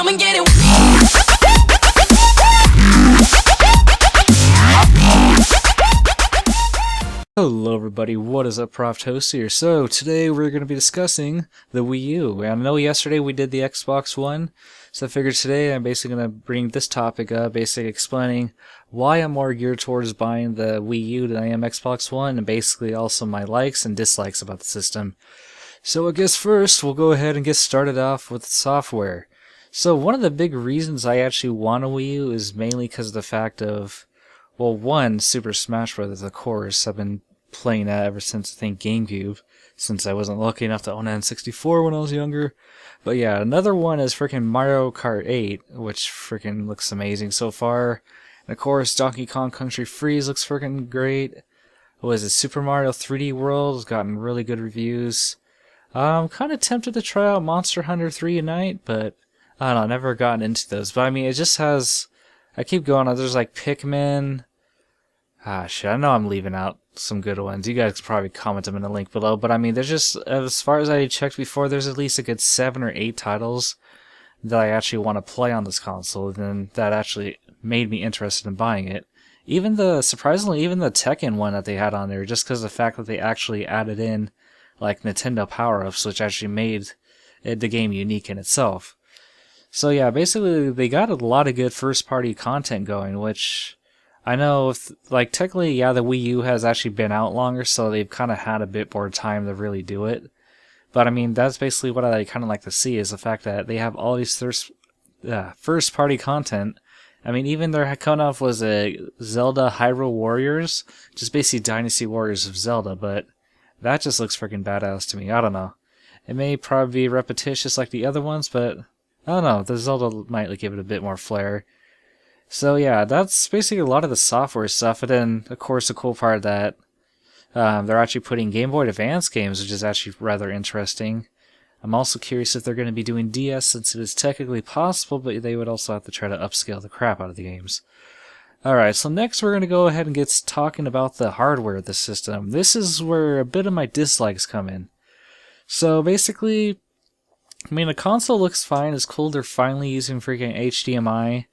come and get it. Hello everybody, what is up, Prof Host here. So today we're going to be discussing the Wii U. And I know yesterday we did the Xbox One, so I figured today I'm basically going to bring this topic up, basically explaining why I'm more geared towards buying the Wii U than I am Xbox One, and basically also my likes and dislikes about the system. So I guess first we'll go ahead and get started off with the software. So one of the big reasons I actually want a Wii U is mainly because of the fact of, well, one, Super Smash Bros. Of course. I've been playing that ever since, I think, GameCube, since I wasn't lucky enough to own an N64 when I was younger. But yeah, another one is freaking Mario Kart 8, which freaking looks amazing so far. And of course, Donkey Kong Country Freeze looks freaking great. What is it, Super Mario 3D World has gotten really good reviews. I'm kind of tempted to try out Monster Hunter 3 Unite, but I don't know, I've never gotten into those. But I mean, it just has, I keep going on, there's like Pikmin. Ah, shit, I know I'm leaving out some good ones. You guys could probably comment them in the link below. But I mean, there's just, as far as I checked before, there's at least a good 7 or 8 titles that I actually want to play on this console, and that actually made me interested in buying it. Surprisingly, even the Tekken one that they had on there, just because of the fact that they actually added in, like, Nintendo power-ups, which actually made the game unique in itself. So yeah, basically, they got a lot of good first-party content going, which I know, like, technically, yeah, the Wii U has actually been out longer, so they've kind of had a bit more time to really do it. But I mean, that's basically what I kind of like to see, is the fact that they have all these first-party content. I mean, even their coming off was a Zelda Hyrule Warriors, just basically Dynasty Warriors of Zelda, but that just looks freaking badass to me. I don't know. It may probably be repetitious like the other ones, but I don't know. The Zelda might give it a bit more flair. So yeah, that's basically a lot of the software stuff. And then, of course, the cool part that they're actually putting Game Boy Advance games, which is actually rather interesting. I'm also curious if they're going to be doing DS, since it is technically possible, but they would also have to try to upscale the crap out of the games. Alright, so next we're going to go ahead and get talking about the hardware of the system. This is where a bit of my dislikes come in. So basically, I mean, the console looks fine. It's cool they're finally using freaking HDMI.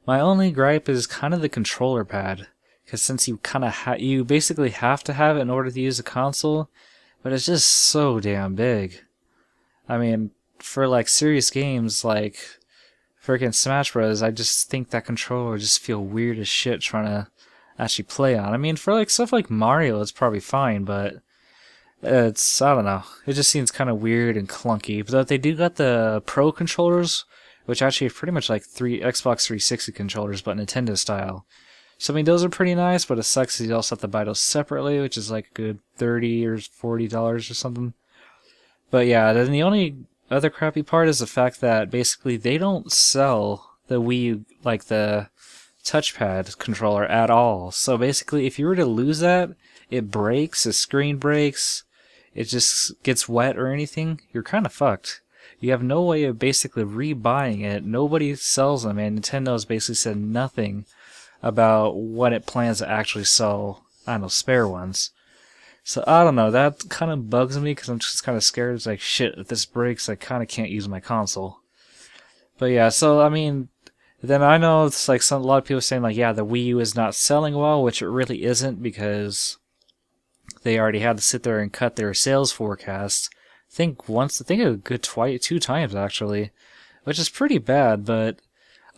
My only gripe is kind of the controller pad, because since you kind of you basically have to have it in order to use the console, but it's just so damn big. I mean, for like serious games like freaking Smash Bros, I just think that controller would just feel weird as shit trying to actually play on. I mean, for like stuff like Mario, it's probably fine, but it's, I don't know, it just seems kind of weird and clunky. But they do got the Pro controllers, which actually are pretty much like Xbox 360 controllers, but Nintendo style. So I mean, those are pretty nice, but it sucks that you also have to buy those separately, which is like a good $30 or $40 or something. But yeah, then the only other crappy part is the fact that basically they don't sell the Wii U, like the touchpad controller, at all. So basically, if you were to lose that, it breaks, the screen breaks, it just gets wet or anything, you're kind of fucked. You have no way of basically rebuying it. Nobody sells them, and Nintendo's basically said nothing about when it plans to actually sell, I don't know, spare ones. So I don't know, that kind of bugs me, because I'm just kind of scared. It's like, shit, if this breaks, I kind of can't use my console. But yeah, so I mean, then I know it's like a lot of people saying like, yeah, the Wii U is not selling well, which it really isn't, because they already had to sit there and cut their sales forecast. I think a good 2 times actually, which is pretty bad. But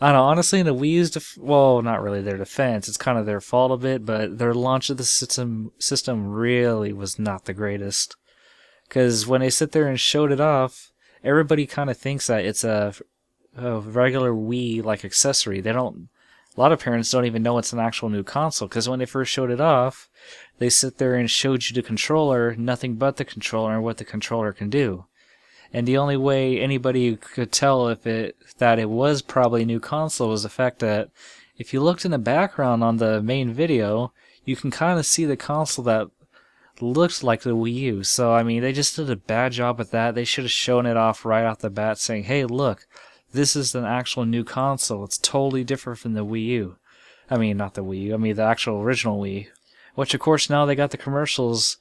I don't know, honestly, in the Wii U's well, not really their defense, it's kind of their fault a bit, but their launch of the system really was not the greatest. Because when they sit there and showed it off, everybody kind of thinks that it's a regular Wii like accessory. A lot of parents don't even know it's an actual new console, because when they first showed it off, they sit there and showed you the controller, nothing but the controller and what the controller can do. And the only way anybody could tell that it was probably a new console was the fact that if you looked in the background on the main video, you can kind of see the console that looked like the Wii U. So I mean, they just did a bad job with that. They should have shown it off right off the bat, saying, hey, look, this is an actual new console. It's totally different from the Wii U. I mean, not the Wii U, I mean the actual original Wii. Which, of course, now they got the commercials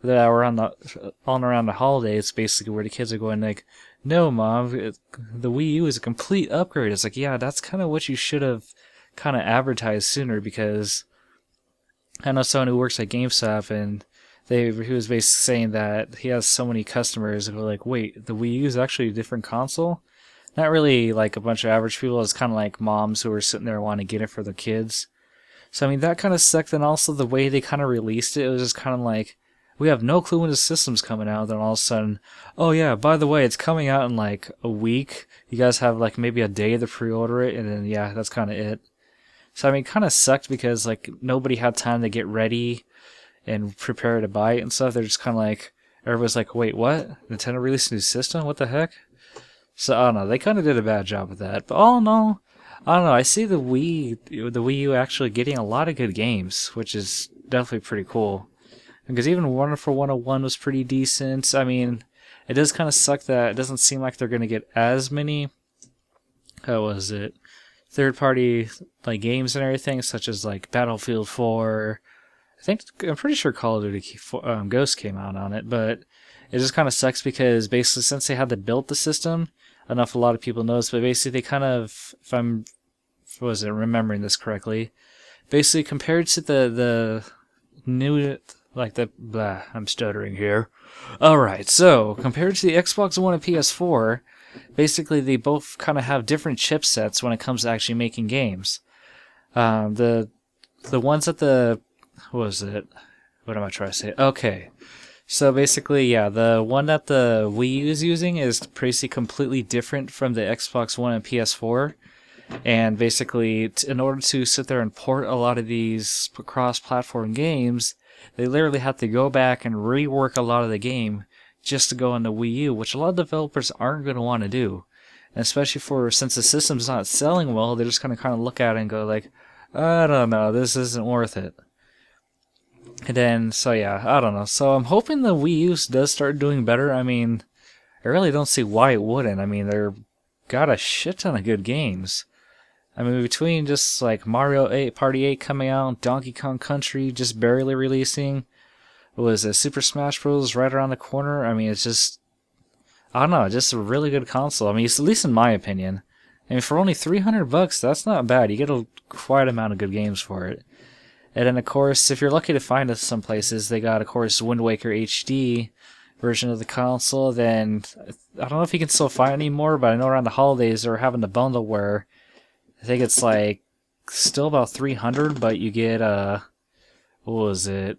that were on around the holidays, basically, where the kids are going like, no, Mom, the Wii U is a complete upgrade. It's like, yeah, that's kind of what you should have kind of advertised sooner, because I know someone who works at GameStop, and he was basically saying that he has so many customers who are like, wait, the Wii U is actually a different console? Not really like a bunch of average people. It's kind of like moms who are sitting there wanting to get it for their kids. So I mean, that kind of sucked. And also the way they kind of released it, it was just kind of like, we have no clue when the system's coming out. Then all of a sudden, oh yeah, by the way, it's coming out in like a week. You guys have like maybe a day to pre-order it, and then yeah, that's kind of it. So I mean, kind of sucked because like nobody had time to get ready and prepare to buy it and stuff. They're just kind of like, everybody's like, wait, what? Nintendo released a new system? What the heck? So I don't know. They kind of did a bad job with that. But all in all, I don't know. I see the Wii U actually getting a lot of good games, which is definitely pretty cool. Because even Wonderful 101 was pretty decent. I mean, it does kind of suck that it doesn't seem like they're going to get as many, how was it, third-party like games and everything, such as like Battlefield 4. I'm pretty sure Call of Duty Ghost came out on it, but it just kind of sucks because basically since they had to build the system, I don't know if a lot of people noticed, but basically they kind of, if I'm remembering this correctly, basically compared to the new, like the, blah, I'm stuttering here. Alright, so compared to the Xbox One and PS4, basically they both kind of have different chipsets when it comes to actually making games. The ones that what was it? What am I trying to say? Okay. So basically, yeah, the one that the Wii U is using is basically completely different from the Xbox One and PS4. And basically, in order to sit there and port a lot of these cross-platform games, they literally have to go back and rework a lot of the game just to go on the Wii U, which a lot of developers aren't going to want to do. And especially since the system's not selling well, they're just going to kind of look at it and go like, I don't know, this isn't worth it. And then, so yeah, I don't know. So I'm hoping the Wii U does start doing better. I mean, I really don't see why it wouldn't. I mean, they're got a shit ton of good games. I mean, between just like Mario 8 Party 8 coming out, Donkey Kong Country just barely releasing, what was it, Super Smash Bros. Right around the corner. I mean, it's just, I don't know, just a really good console. I mean, at least in my opinion. I mean, for only $300, that's not bad. You get a quite amount of good games for it. And then, of course, if you're lucky to find us some places, they got, of course, Wind Waker HD version of the console. Then, I don't know if you can still find it anymore, but I know around the holidays they're having the bundle where I think it's like still about $300, but you get, what was it?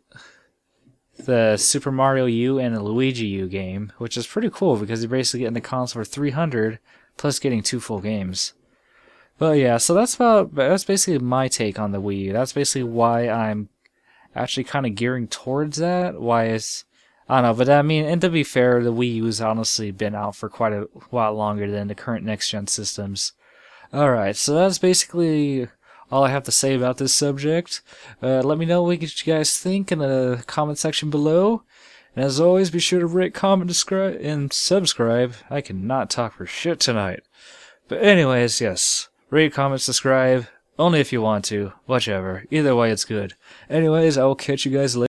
The Super Mario U and the Luigi U game, which is pretty cool because you're basically getting the console for $300 plus getting 2 full games. But yeah, so that's basically my take on the Wii U. That's basically why I'm actually kind of gearing towards that. Why is, I don't know, but I mean, and to be fair, the Wii U has honestly been out for quite a while longer than the current next-gen systems. Alright, so that's basically all I have to say about this subject. Let me know what you guys think in the comment section below. And as always, be sure to rate, comment, and subscribe. I cannot talk for shit tonight. But anyways, yes. Rate, comment, subscribe. Only if you want to. Whichever. Either way, it's good. Anyways, I will catch you guys later.